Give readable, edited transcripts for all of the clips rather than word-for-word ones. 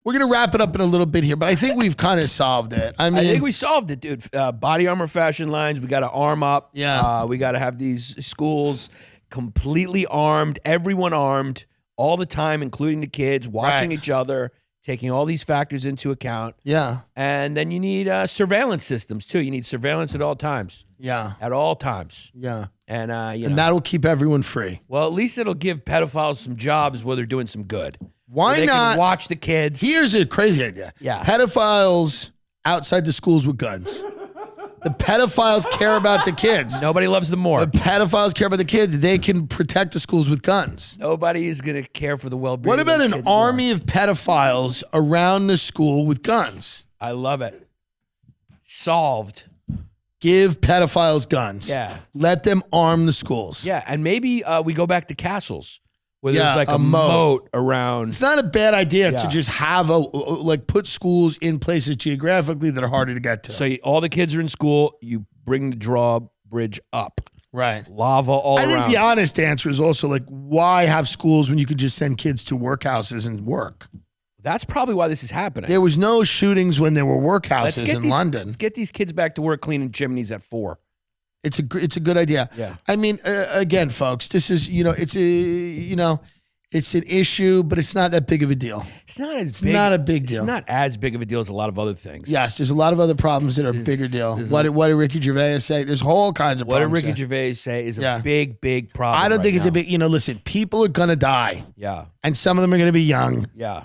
We're going to wrap it up in a little bit here, but I think we've kind of solved it. I think we solved it, dude. Body armor fashion lines. We got to arm up. Yeah. We got to have these schools completely armed, everyone armed all the time, including the kids, watching each other, taking all these factors into account. Yeah. And then you need surveillance systems, too. You need surveillance at all times. Yeah. At all times. Yeah. And, and that'll keep everyone free. Well, at least it'll give pedophiles some jobs where they're doing some good. Why they not can watch the kids? Here's a crazy idea. Yeah. Pedophiles outside the schools with guns. The pedophiles care about the kids. Nobody loves them more. The pedophiles care about the kids. They can protect the schools with guns. Nobody is going to care for the well-being. What about of an army of pedophiles around the school with guns? I love it. Solved. Give pedophiles guns. Yeah. Let them arm the schools. Yeah, and maybe we go back to castles where there's like a moat around. It's not a bad idea to just have put schools in places geographically that are harder to get to. So all the kids are in school. You bring the drawbridge up. Right. Lava all around. I think the honest answer is also like, why have schools when you could just send kids to workhouses and work? That's probably why this is happening. There was no shootings when there were workhouses in London. Let's get these kids back to work cleaning chimneys at 4. It's a good idea. Yeah. I mean, again, folks, this is, it's an issue, but it's not that big of a deal. It's not a big deal. It's not as big of a deal as a lot of other things. Yes, there's a lot of other problems that are bigger deal. What did Ricky Gervais say? There's all kinds of problems. What did Ricky Gervais say is a big problem. I don't think it's a big, listen, people are going to die. Yeah. And some of them are going to be young. Yeah.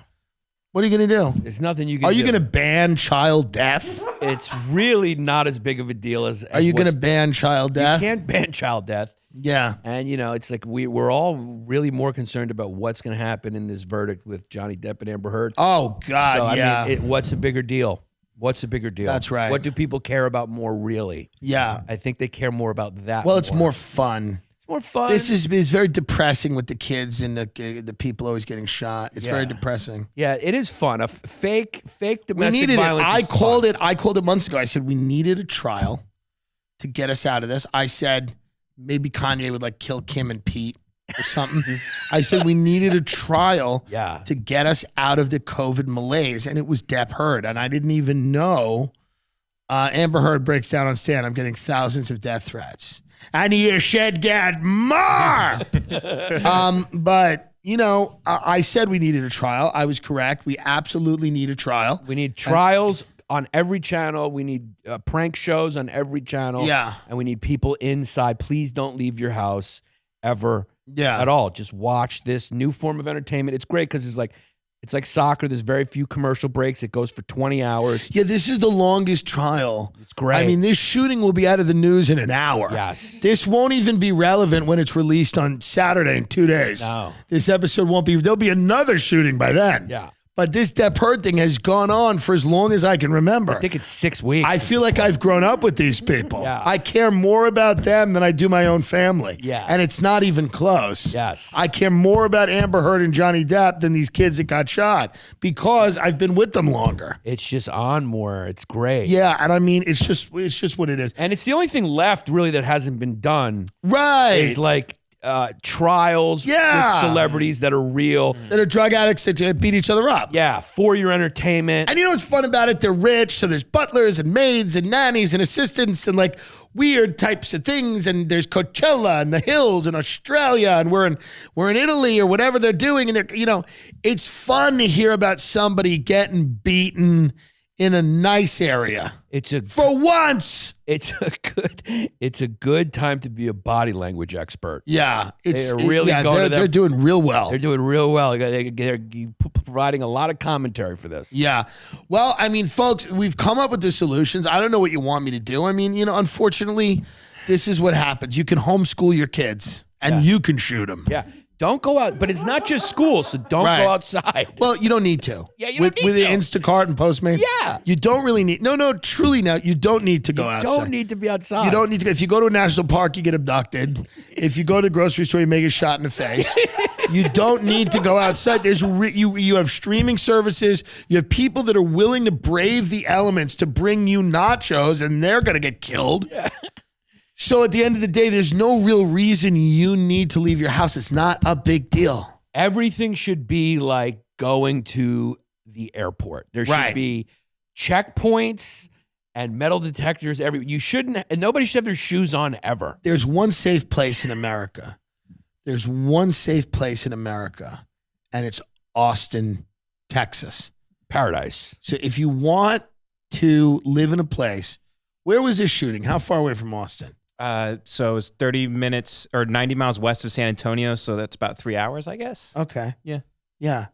What are you going to do? There's nothing you can do. Are you going to ban child death? It's really not as big of a deal as Are you going to ban child death? You can't ban child death. Yeah. And, it's like we're all really more concerned about what's going to happen in this verdict with Johnny Depp and Amber Heard. Oh, God, so, I mean, what's a bigger deal? What's a bigger deal? That's right. What do people care about more, really? Yeah. I think they care more about that. Well, it's more fun. More fun. This is very depressing with the kids and the people always getting shot. It's very depressing. Yeah, it is fun. A fake domestic violence. I called it months ago. I said we needed a trial to get us out of this. I said maybe Kanye would kill Kim and Pete or something. I said we needed a trial to get us out of the COVID malaise, and it was Depp Heard, and I didn't even know. Amber Heard breaks down on stand. I'm getting thousands of death threats. And you should get more. But, I said we needed a trial. I was correct. We absolutely need a trial. We need trials on every channel. We need prank shows on every channel. Yeah. And we need people inside. Please don't leave your house ever at all. Just watch this new form of entertainment. It's great because it's like soccer. There's very few commercial breaks. It goes for 20 hours. Yeah, this is the longest trial. It's great. I mean, this shooting will be out of the news in an hour. Yes. This won't even be relevant when it's released on Saturday in 2 days. No. This episode won't be. There'll be another shooting by then. Yeah. But this Depp Heard thing has gone on for as long as I can remember. I think it's 6 weeks. I feel like I've grown up with these people. Yeah. I care more about them than I do my own family. Yeah. And it's not even close. Yes. I care more about Amber Heard and Johnny Depp than these kids that got shot because I've been with them longer. It's just on more. It's great. Yeah, and I mean, it's just what it is. And it's the only thing left really that hasn't been done. Right. Is trials with celebrities that are real. That are drug addicts that beat each other up. Yeah, for your entertainment. And you know what's fun about it? They're rich, so there's butlers and maids and nannies and assistants and weird types of things. And there's Coachella and the hills in Australia, and we're in Italy or whatever they're doing. And it's fun to hear about somebody getting beaten in a nice area. For once. It's a good time to be a body language expert. Yeah. They're doing real well. They're doing real well. They're providing a lot of commentary for this. Yeah. Well, I mean, folks, we've come up with the solutions. I don't know what you want me to do. I mean, unfortunately, this is what happens. You can homeschool your kids and you can shoot them. Yeah. Don't go out, but it's not just school, so don't go outside. Well, you don't need to. Yeah, you don't need to. With the Instacart and Postmates? Yeah. You don't really need, truly now, you don't need to go outside. You don't need to be outside. You don't need to, if you go to a national park, you get abducted. If you go to the grocery store, you make a shot in the face. You don't need to go outside. You have streaming services. You have people that are willing to brave the elements to bring you nachos, and they're going to get killed. Yeah. So at the end of the day, there's no real reason you need to leave your house. It's not a big deal. Everything should be like going to the airport. There should be checkpoints and metal detectors you shouldn't, and nobody should have their shoes on ever. There's one safe place in America. There's one safe place in America, and it's Austin, Texas. Paradise. So if you want to live in a place, where was this shooting? How far away from Austin? So it was 30 minutes or 90 miles west of San Antonio. So that's about 3 hours, I guess. Okay. Yeah. Yeah.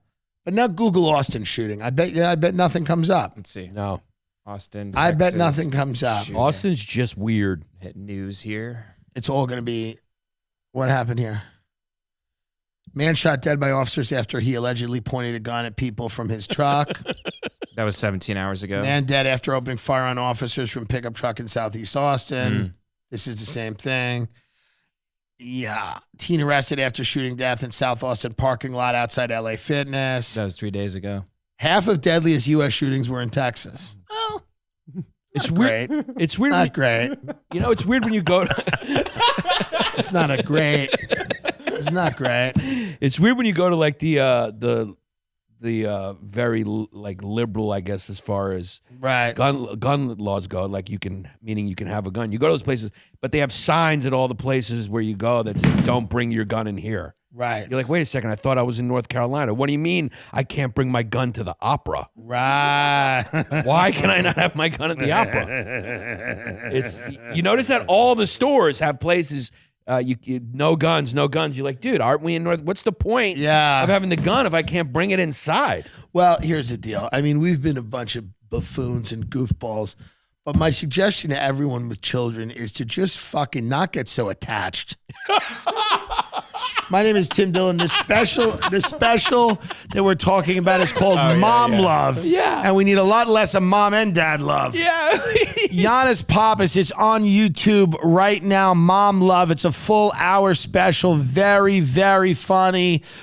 But now Google Austin shooting. I bet nothing comes up. Let's see. No. Austin, I bet Texas, nothing comes up. shooting. Austin's just weird. Hit news here. It's all going to be, what happened here? Man shot dead by officers after he allegedly pointed a gun at people from his truck. That was 17 hours ago. Man dead after opening fire on officers from pickup truck in Southeast Austin. This is the same thing. Yeah. Teen arrested after shooting death in South Austin parking lot outside LA Fitness. That was 3 days ago. Half of deadliest U.S. shootings were in Texas. Well, It's weird. weird. It's weird. Not great. You know, it's weird when you go to It's not a great. It's not great. It's weird when you go to like the very like liberal, I guess, as far as gun laws go. Like you can have a gun. You go to those places, but they have signs at all the places where you go that say, "Don't bring your gun in here." Right. You're like, wait a second. I thought I was in North Carolina. What do you mean I can't bring my gun to the opera? Right. Why can I not have my gun at the opera? You notice that all the stores have places. No guns. You're like, dude, aren't we in North? What's the point of having the gun if I can't bring it inside? Well, here's the deal. I mean, we've been a bunch of buffoons and goofballs, but my suggestion to everyone with children is to just fucking not get so attached. My name is Tim Dillon. The special that we're talking about is called Mom Love. Yeah. And we need a lot less of mom and dad love. Yeah. Yannis Pappas, it's on YouTube right now. Mom Love. It's a full hour special. Very, very funny.